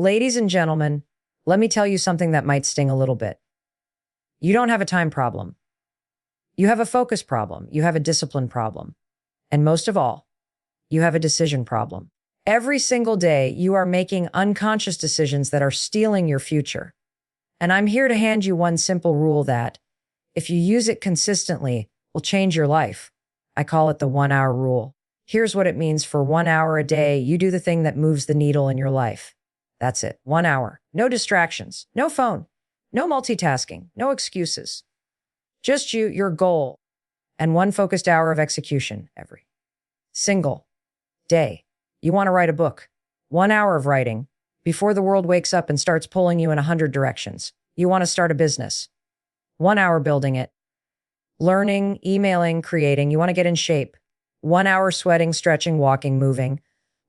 Ladies and gentlemen, let me tell you something that might sting a little bit. You don't have a time problem. You have a focus problem. You have a discipline problem. And most of all, you have a decision problem. Every single day, you are making unconscious decisions that are stealing your future. And I'm here to hand you one simple rule that, if you use it consistently, will change your life. I call it the 1 hour rule. Here's what it means. For 1 hour a day, you do the thing that moves the needle in your life. That's it. 1 hour. No distractions. No phone. No multitasking. No excuses. Just you, your goal, and one focused hour of execution every single day. You want to write a book. 1 hour of writing before the world wakes up and starts pulling you in 100 directions. You want to start a business. 1 hour building it. Learning, emailing, creating. You want to get in shape. 1 hour sweating, stretching, walking, moving.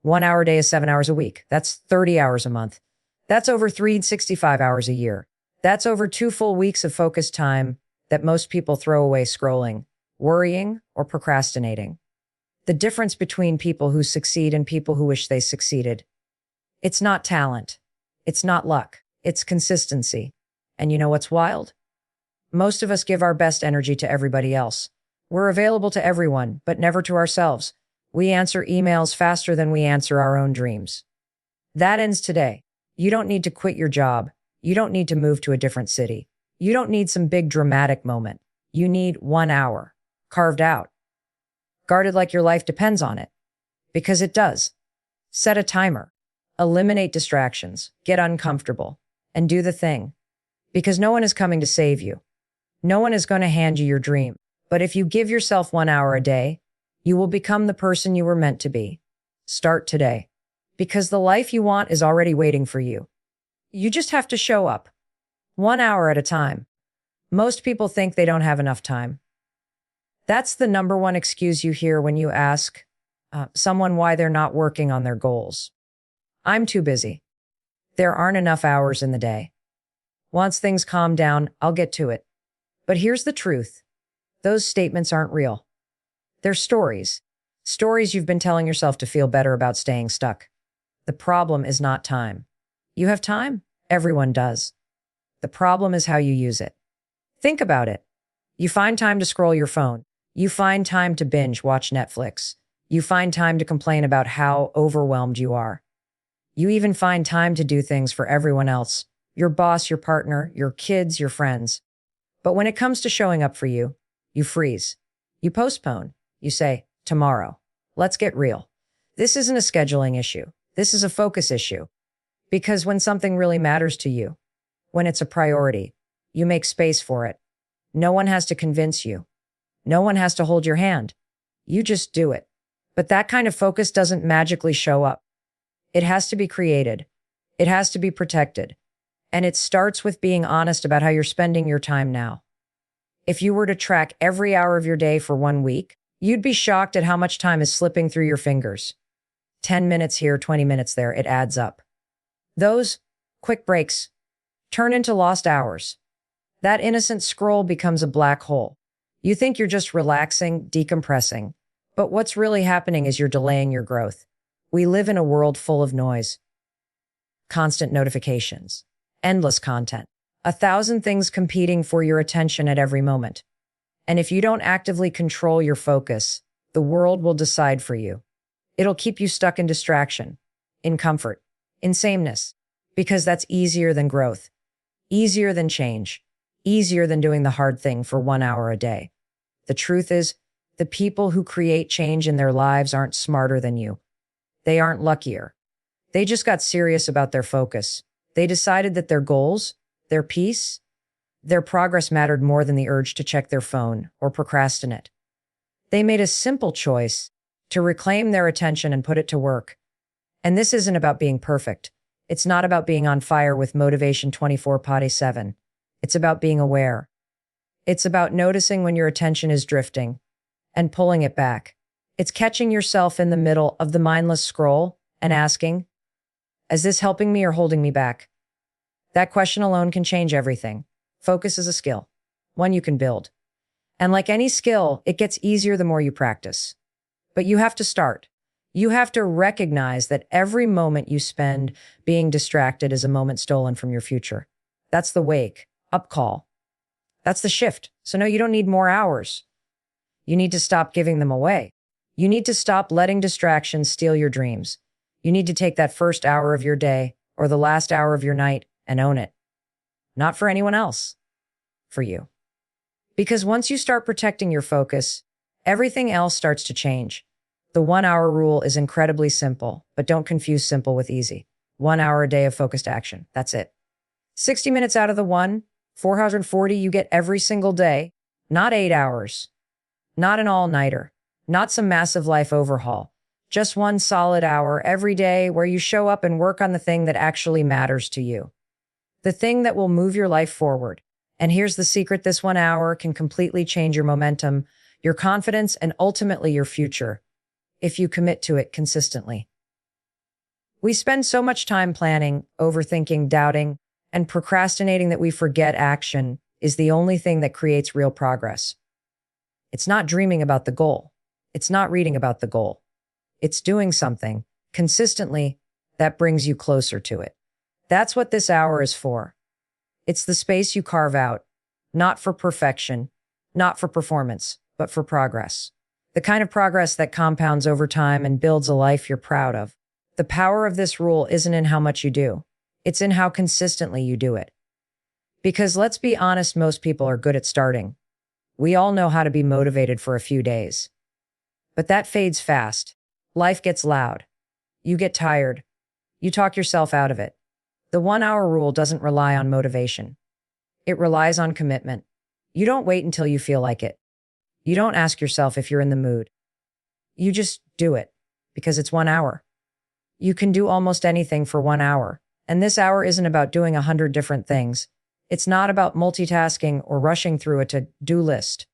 1 hour a day is 7 hours a week. That's 30 hours a month. That's over 365 hours a year. That's over 2 full weeks of focused time that most people throw away scrolling, worrying, or procrastinating. The difference between people who succeed and people who wish they succeeded. It's not talent. It's not luck. It's consistency. And you know what's wild? Most of us give our best energy to everybody else. We're available to everyone, but never to ourselves. We answer emails faster than we answer our own dreams. That ends today. You don't need to quit your job. You don't need to move to a different city. You don't need some big dramatic moment. You need 1 hour, carved out, guarded like your life depends on it. Because it does. Set a timer. Eliminate distractions. Get uncomfortable. And do the thing. Because no one is coming to save you. No one is going to hand you your dream. But if you give yourself 1 hour a day, you will become the person you were meant to be. Start today. Because the life you want is already waiting for you. You just have to show up. 1 hour at a time. Most people think they don't have enough time. That's the number one excuse you hear when you ask someone why they're not working on their goals. I'm too busy. There aren't enough hours in the day. Once things calm down, I'll get to it. But here's the truth. Those statements aren't real. They're stories. Stories you've been telling yourself to feel better about staying stuck. The problem is not time. You have time? Everyone does. The problem is how you use it. Think about it. You find time to scroll your phone. You find time to binge watch Netflix. You find time to complain about how overwhelmed you are. You even find time to do things for everyone else, your boss, your partner, your kids, your friends. But when it comes to showing up for you, you freeze. You postpone. You say, tomorrow. Let's get real. This isn't a scheduling issue. This is a focus issue. Because when something really matters to you, when it's a priority, you make space for it. No one has to convince you. No one has to hold your hand. You just do it. But that kind of focus doesn't magically show up. It has to be created. It has to be protected. And it starts with being honest about how you're spending your time now. If you were to track every hour of your day for 1 week, you'd be shocked at how much time is slipping through your fingers. 10 minutes here, 20 minutes there, it adds up. Those quick breaks turn into lost hours. That innocent scroll becomes a black hole. You think you're just relaxing, decompressing. But what's really happening is you're delaying your growth. We live in a world full of noise. Constant notifications. Endless content. 1,000 things competing for your attention at every moment. And if you don't actively control your focus, the world will decide for you. It'll keep you stuck in distraction, in comfort, in sameness, because that's easier than growth, easier than change, easier than doing the hard thing for 1 hour a day. The truth is, the people who create change in their lives aren't smarter than you. They aren't luckier. They just got serious about their focus. They decided that their goals, their peace, their progress mattered more than the urge to check their phone or procrastinate. They made a simple choice to reclaim their attention and put it to work. And this isn't about being perfect. It's not about being on fire with motivation 24/7. It's about being aware. It's about noticing when your attention is drifting and pulling it back. It's catching yourself in the middle of the mindless scroll and asking, is this helping me or holding me back? That question alone can change everything. Focus is a skill, one you can build. And like any skill, it gets easier the more you practice. But you have to start. You have to recognize that every moment you spend being distracted is a moment stolen from your future. That's the wake up call. That's the shift. So no, you don't need more hours. You need to stop giving them away. You need to stop letting distractions steal your dreams. You need to take that first hour of your day or the last hour of your night and own it. Not for anyone else, for you. Because once you start protecting your focus, everything else starts to change. The 1 hour rule is incredibly simple, but don't confuse simple with easy. 1 hour a day of focused action. That's it. 60 minutes out of the 440 you get every single day, not 8 hours, not an all-nighter, not some massive life overhaul, just 1 solid hour every day where you show up and work on the thing that actually matters to you, the thing that will move your life forward. And here's the secret: this 1 hour can completely change your momentum, your confidence, and ultimately your future, if you commit to it consistently. We spend so much time planning, overthinking, doubting, and procrastinating that we forget action is the only thing that creates real progress. It's not dreaming about the goal. It's not reading about the goal. It's doing something consistently that brings you closer to it. That's what this hour is for. It's the space you carve out, not for perfection, not for performance, but for progress. The kind of progress that compounds over time and builds a life you're proud of. The power of this rule isn't in how much you do. It's in how consistently you do it. Because let's be honest, most people are good at starting. We all know how to be motivated for a few days. But that fades fast. Life gets loud. You get tired. You talk yourself out of it. The 1 hour rule doesn't rely on motivation. It relies on commitment. You don't wait until you feel like it. You don't ask yourself if you're in the mood. You just do it because it's 1 hour. You can do almost anything for 1 hour. And this hour isn't about doing 100 different things. It's not about multitasking or rushing through a to-do list.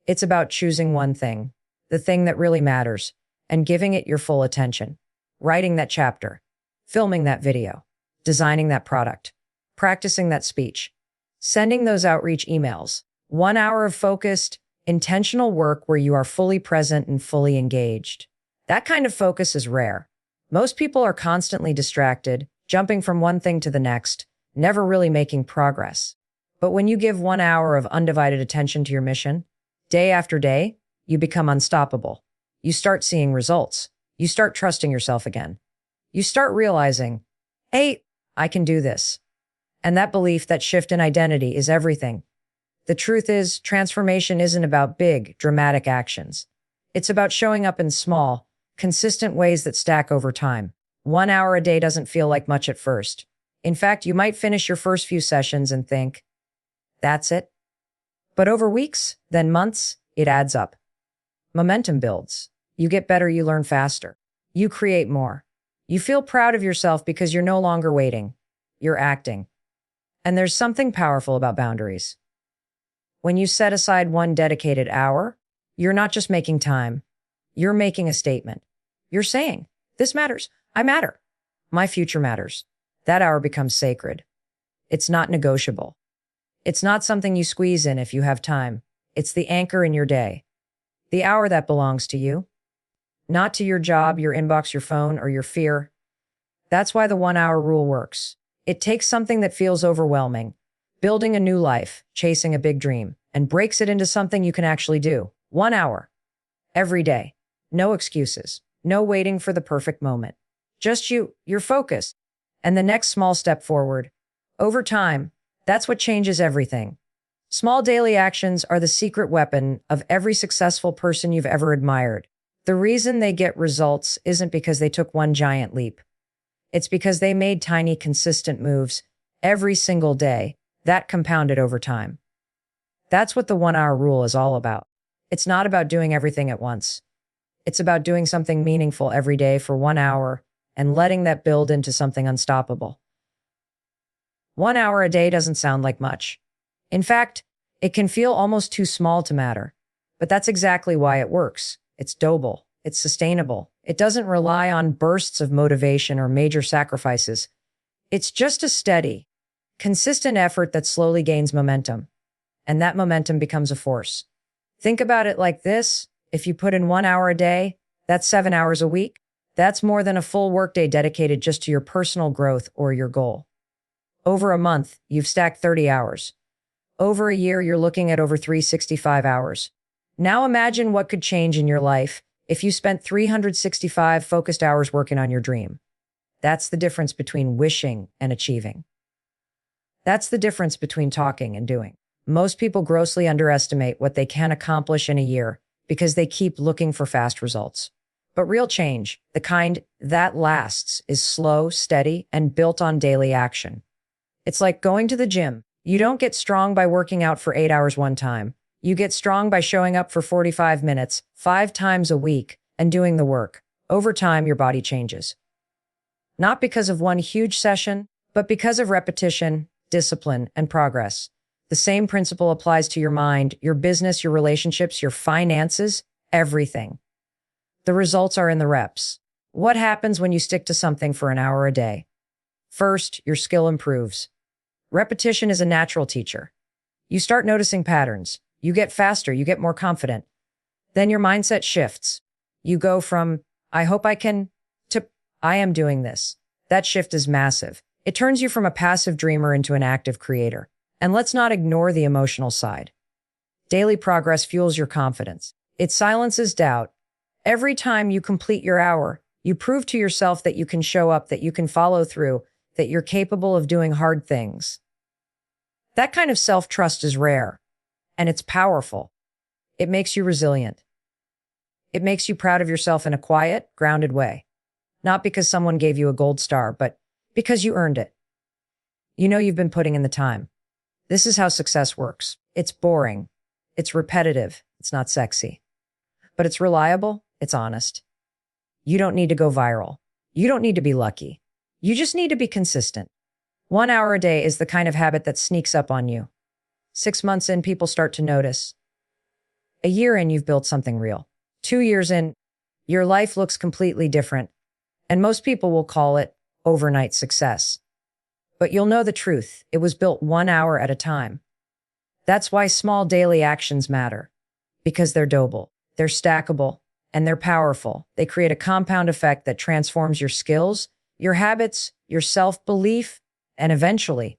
It's about choosing one thing, the thing that really matters, and giving it your full attention. Writing that chapter, filming that video, designing that product, practicing that speech, sending those outreach emails. 1 hour of focused, intentional work where you are fully present and fully engaged. That kind of focus is rare. Most people are constantly distracted, jumping from one thing to the next, never really making progress. But when you give 1 hour of undivided attention to your mission, day after day, you become unstoppable. You start seeing results. You start trusting yourself again. You start realizing, hey, I can do this. And that belief, that shift in identity is everything. The truth is, transformation isn't about big, dramatic actions. It's about showing up in small, consistent ways that stack over time. 1 hour a day doesn't feel like much at first. In fact, you might finish your first few sessions and think, that's it. But over weeks, then months, it adds up. Momentum builds. You get better, you learn faster. You create more. You feel proud of yourself because you're no longer waiting. You're acting. And there's something powerful about boundaries. When you set aside 1 dedicated hour, you're not just making time. You're making a statement. You're saying, this matters. I matter. My future matters. That hour becomes sacred. It's not negotiable. It's not something you squeeze in if you have time. It's the anchor in your day. The hour that belongs to you. Not to your job, your inbox, your phone, or your fear. That's why the 1 hour rule works. It takes something that feels overwhelming, building a new life, chasing a big dream, and breaks it into something you can actually do. 1 hour. Every day. No excuses. No waiting for the perfect moment. Just you, your focus, and the next small step forward. Over time, that's what changes everything. Small daily actions are the secret weapon of every successful person you've ever admired. The reason they get results isn't because they took one giant leap. It's because they made tiny, consistent moves every single day that compounded over time. That's what the 1 hour rule is all about. It's not about doing everything at once. It's about doing something meaningful every day for 1 hour and letting that build into something unstoppable. 1 hour a day doesn't sound like much. In fact, it can feel almost too small to matter. But that's exactly why it works. It's doable. It's sustainable. It doesn't rely on bursts of motivation or major sacrifices. It's just a steady, consistent effort that slowly gains momentum. And that momentum becomes a force. Think about it like this. If you put in 1 hour a day, that's 7 hours a week. That's more than a full workday dedicated just to your personal growth or your goal. Over a month, you've stacked 30 hours. Over a year, you're looking at over 365 hours. Now imagine what could change in your life if you spent 365 focused hours working on your dream. That's the difference between wishing and achieving. That's the difference between talking and doing. Most people grossly underestimate what they can accomplish in a year because they keep looking for fast results. But real change, the kind that lasts, is slow, steady, and built on daily action. It's like going to the gym. You don't get strong by working out for 8 hours one time. You get strong by showing up for 45 minutes, 5 times a week, and doing the work. Over time, your body changes. Not because of one huge session, but because of repetition, discipline, and progress. The same principle applies to your mind, your business, your relationships, your finances, everything. The results are in the reps. What happens when you stick to something for an hour a day? First, your skill improves. Repetition is a natural teacher. You start noticing patterns. You get faster, you get more confident. Then your mindset shifts. You go from, I hope I can, to, I am doing this. That shift is massive. It turns you from a passive dreamer into an active creator. And let's not ignore the emotional side. Daily progress fuels your confidence. It silences doubt. Every time you complete your hour, you prove to yourself that you can show up, that you can follow through, that you're capable of doing hard things. That kind of self-trust is rare, and it's powerful. It makes you resilient. It makes you proud of yourself in a quiet, grounded way. Not because someone gave you a gold star, but because you earned it. You know you've been putting in the time. This is how success works. It's boring. It's repetitive. It's not sexy. But it's reliable. It's honest. You don't need to go viral. You don't need to be lucky. You just need to be consistent. 1 hour a day is the kind of habit that sneaks up on you. 6 months in, people start to notice. A year in, you've built something real. 2 years in, your life looks completely different. And most people will call it overnight success. But you'll know the truth. It was built 1 hour at a time. That's why small daily actions matter. Because they're doable, they're stackable, and they're powerful. They create a compound effect that transforms your skills, your habits, your self-belief, and eventually,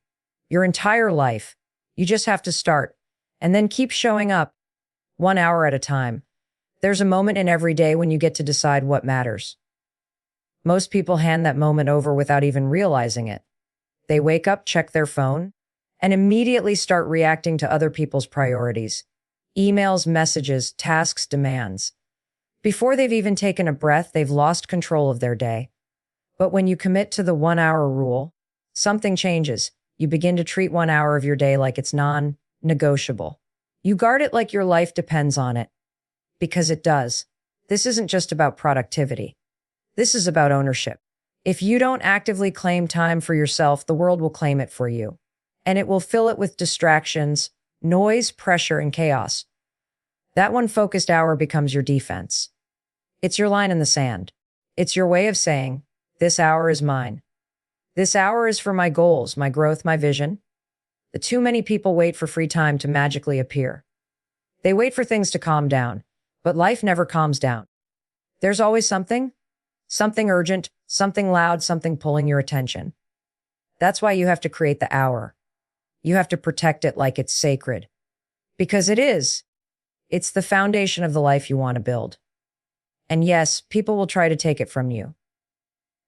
your entire life. You just have to start, and then keep showing up, 1 hour at a time. There's a moment in every day when you get to decide what matters. Most people hand that moment over without even realizing it. They wake up, check their phone, and immediately start reacting to other people's priorities. Emails, messages, tasks, demands. Before they've even taken a breath, they've lost control of their day. But when you commit to the 1 hour rule, something changes. You begin to treat 1 hour of your day like it's non-negotiable. You guard it like your life depends on it. Because it does. This isn't just about productivity. This is about ownership. If you don't actively claim time for yourself, the world will claim it for you. And it will fill it with distractions, noise, pressure, and chaos. That one focused hour becomes your defense. It's your line in the sand. It's your way of saying, this hour is mine. This hour is for my goals, my growth, my vision. The too many people wait for free time to magically appear. They wait for things to calm down, but life never calms down. There's always something urgent, something loud, something pulling your attention. That's why you have to create the hour. You have to protect it like it's sacred. Because it is. It's the foundation of the life you want to build. And yes, people will try to take it from you.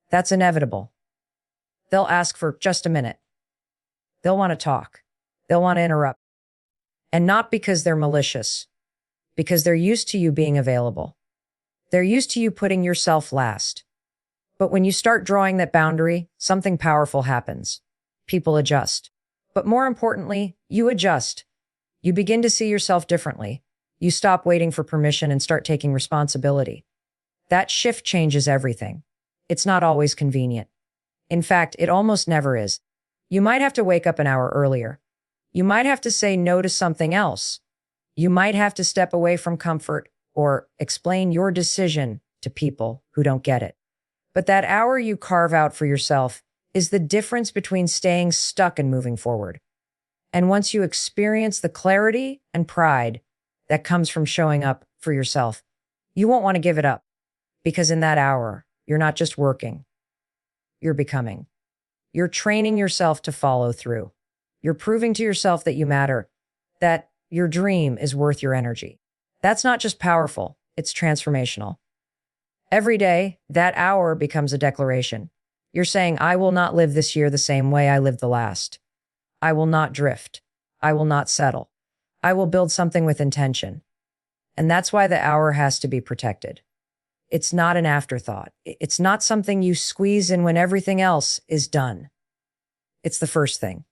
That's inevitable. They'll ask for just a minute. They'll want to talk. They'll want to interrupt. And not because they're malicious, because they're used to you being available. They're used to you putting yourself last. But when you start drawing that boundary, something powerful happens. People adjust. But more importantly, you adjust. You begin to see yourself differently. You stop waiting for permission and start taking responsibility. That shift changes everything. It's not always convenient. In fact, it almost never is. You might have to wake up an hour earlier. You might have to say no to something else. You might have to step away from comfort or explain your decision to people who don't get it. But that hour you carve out for yourself is the difference between staying stuck and moving forward. And once you experience the clarity and pride that comes from showing up for yourself, you won't want to give it up. Because in that hour, You're not just working. You're becoming. You're training yourself to follow through. You're proving to yourself that you matter, that your dream is worth your energy. That's not just powerful, it's transformational. Every day, that hour becomes a declaration. You're saying, I will not live this year the same way I lived the last. I will not drift. I will not settle. I will build something with intention. And that's why the hour has to be protected. It's not an afterthought. It's not something you squeeze in when everything else is done. It's the first thing.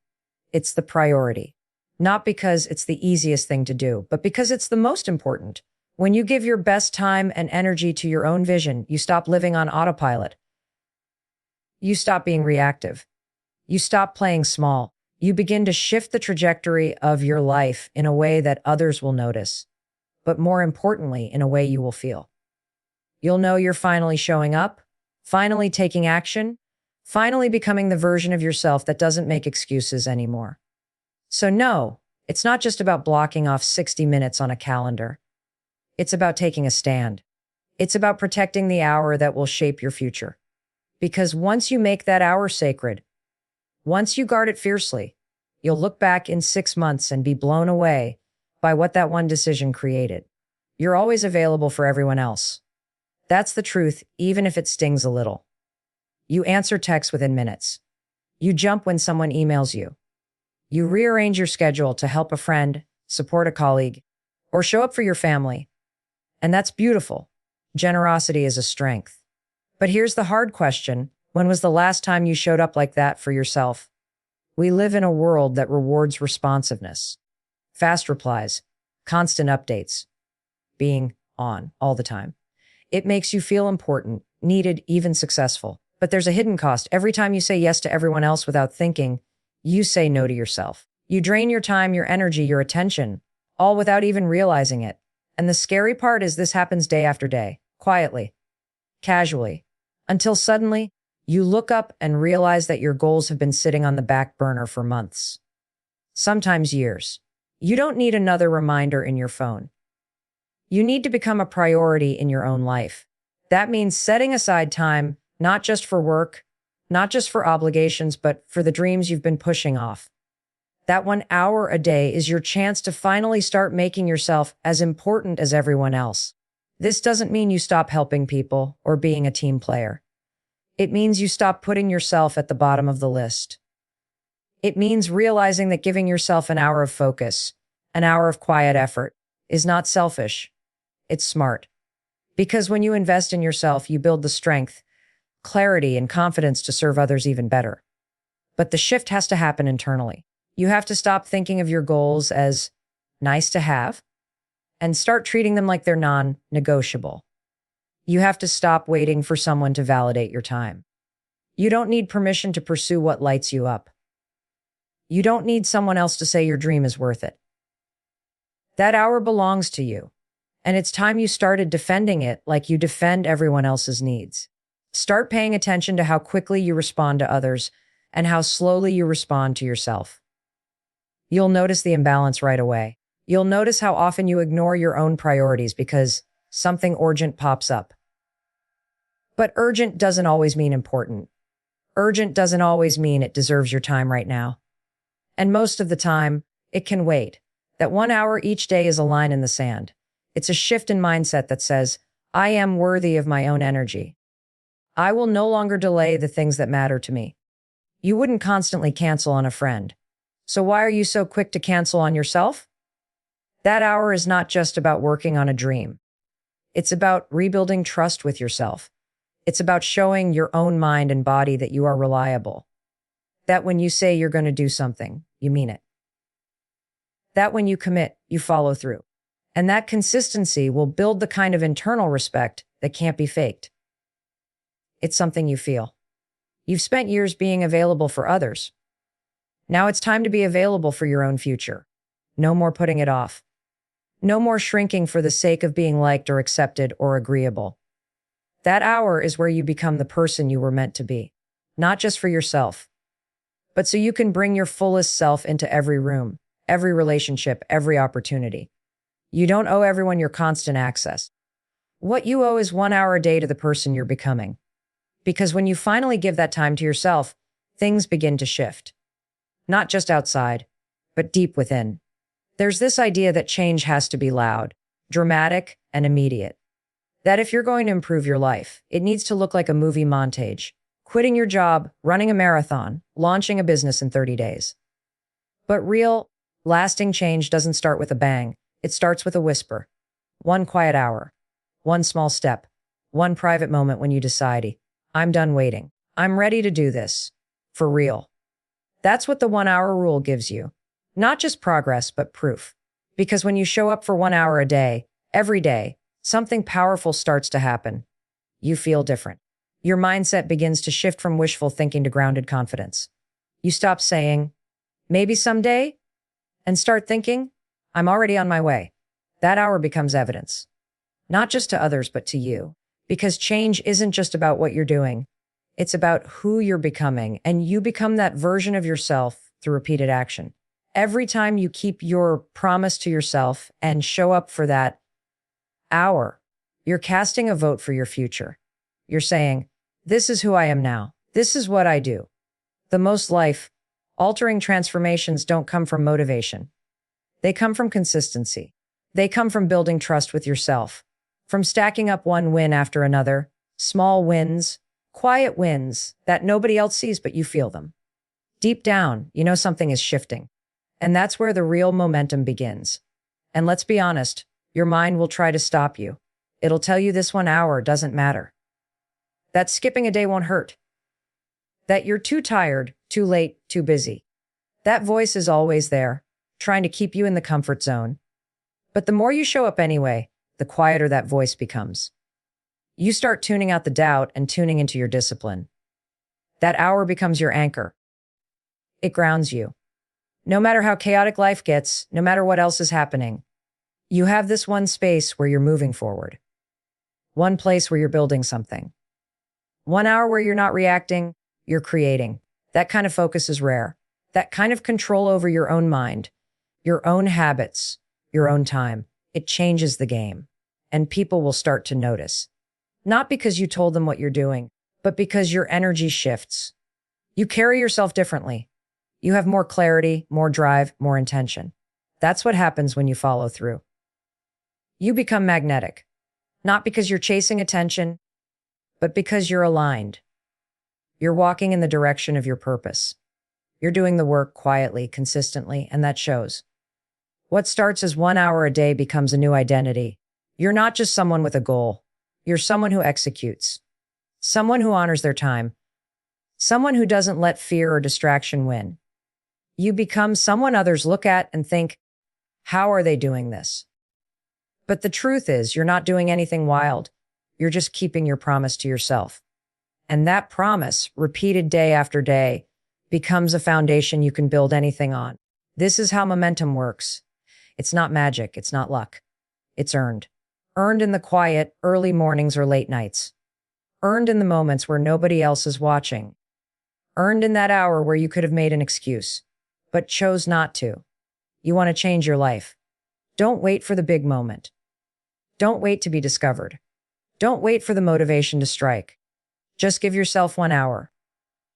It's the priority. Not because it's the easiest thing to do, but because it's the most important. When you give your best time and energy to your own vision, you stop living on autopilot. You stop being reactive. You stop playing small. You begin to shift the trajectory of your life in a way that others will notice, but more importantly, in a way you will feel. You'll know you're finally showing up, finally taking action, finally becoming the version of yourself that doesn't make excuses anymore. So no, it's not just about blocking off 60 minutes on a calendar. It's about taking a stand. It's about protecting the hour that will shape your future. Because once you make that hour sacred, once you guard it fiercely, you'll look back in 6 months and be blown away by what that one decision created. You're always available for everyone else. That's the truth, even if it stings a little. You answer texts within minutes. You jump when someone emails you. You rearrange your schedule to help a friend, support a colleague, or show up for your family. And that's beautiful. Generosity is a strength. But here's the hard question. When was the last time you showed up like that for yourself? We live in a world that rewards responsiveness, fast replies, constant updates, being on all the time. It makes you feel important, needed, even successful. But there's a hidden cost. Every time you say yes to everyone else without thinking, you say no to yourself. You drain your time, your energy, your attention, all without even realizing it. And the scary part is this happens day after day, quietly, casually, until suddenly you look up and realize that your goals have been sitting on the back burner for months, sometimes years. You don't need another reminder in your phone. You need to become a priority in your own life. That means setting aside time, not just for work, not just for obligations, but for the dreams you've been pushing off. That 1 hour a day is your chance to finally start making yourself as important as everyone else. This doesn't mean you stop helping people or being a team player. It means you stop putting yourself at the bottom of the list. It means realizing that giving yourself an hour of focus, an hour of quiet effort, is not selfish. It's smart. Because when you invest in yourself, you build the strength, clarity, and confidence to serve others even better. But the shift has to happen internally. You have to stop thinking of your goals as nice to have and start treating them like they're non-negotiable. You have to stop waiting for someone to validate your time. You don't need permission to pursue what lights you up. You don't need someone else to say your dream is worth it. That hour belongs to you, and it's time you started defending it like you defend everyone else's needs. Start paying attention to how quickly you respond to others and how slowly you respond to yourself. You'll notice the imbalance right away. You'll notice how often you ignore your own priorities because something urgent pops up. But urgent doesn't always mean important. Urgent doesn't always mean it deserves your time right now. And most of the time, it can wait. That 1 hour each day is a line in the sand. It's a shift in mindset that says, I am worthy of my own energy. I will no longer delay the things that matter to me. You wouldn't constantly cancel on a friend. So why are you so quick to cancel on yourself? That hour is not just about working on a dream. It's about rebuilding trust with yourself. It's about showing your own mind and body that you are reliable. That when you say you're going to do something, you mean it. That when you commit, you follow through. And that consistency will build the kind of internal respect that can't be faked. It's something you feel. You've spent years being available for others. Now it's time to be available for your own future. No more putting it off. No more shrinking for the sake of being liked or accepted or agreeable. That hour is where you become the person you were meant to be. Not just for yourself, but so you can bring your fullest self into every room, every relationship, every opportunity. You don't owe everyone your constant access. What you owe is 1 hour a day to the person you're becoming. Because when you finally give that time to yourself, things begin to shift. Not just outside, but deep within. There's this idea that change has to be loud, dramatic, and immediate. That if you're going to improve your life, it needs to look like a movie montage. Quitting your job, running a marathon, launching a business in 30 days. But real, lasting change doesn't start with a bang. It starts with a whisper. One quiet hour. One small step. One private moment when you decide, I'm done waiting. I'm ready to do this. For real. That's what the 1 hour rule gives you. Not just progress, but proof. Because when you show up for 1 hour a day, every day, something powerful starts to happen. You feel different. Your mindset begins to shift from wishful thinking to grounded confidence. You stop saying, maybe someday, and start thinking, I'm already on my way. That hour becomes evidence. Not just to others, but to you. Because change isn't just about what you're doing. It's about who you're becoming, and you become that version of yourself through repeated action. Every time you keep your promise to yourself and show up for that hour, you're casting a vote for your future. You're saying, this is who I am now. This is what I do. The most life-altering transformations don't come from motivation. They come from consistency. They come from building trust with yourself, from stacking up one win after another, small wins, quiet wins that nobody else sees but you feel them. Deep down, you know something is shifting. And that's where the real momentum begins. And let's be honest, your mind will try to stop you. It'll tell you this 1 hour doesn't matter. That skipping a day won't hurt. That you're too tired, too late, too busy. That voice is always there, trying to keep you in the comfort zone. But the more you show up anyway, the quieter that voice becomes. You start tuning out the doubt and tuning into your discipline. That hour becomes your anchor. It grounds you. No matter how chaotic life gets, no matter what else is happening, you have this one space where you're moving forward. One place where you're building something. 1 hour where you're not reacting, you're creating. That kind of focus is rare. That kind of control over your own mind, your own habits, your own time. It changes the game. And people will start to notice. Not because you told them what you're doing, but because your energy shifts. You carry yourself differently. You have more clarity, more drive, more intention. That's what happens when you follow through. You become magnetic. Not because you're chasing attention, but because you're aligned. You're walking in the direction of your purpose. You're doing the work quietly, consistently, and that shows. What starts as 1 hour a day becomes a new identity. You're not just someone with a goal. You're someone who executes. Someone who honors their time. Someone who doesn't let fear or distraction win. You become someone others look at and think, how are they doing this? But the truth is, you're not doing anything wild. You're just keeping your promise to yourself. And that promise, repeated day after day, becomes a foundation you can build anything on. This is how momentum works. It's not magic. It's not luck. It's earned. Earned in the quiet, early mornings or late nights. Earned in the moments where nobody else is watching. Earned in that hour where you could have made an excuse, but chose not to. You want to change your life. Don't wait for the big moment. Don't wait to be discovered. Don't wait for the motivation to strike. Just give yourself 1 hour.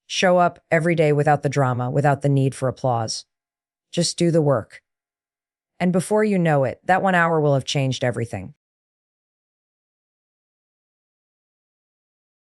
Show up every day without the drama, without the need for applause. Just do the work. And before you know it, that 1 hour will have changed everything.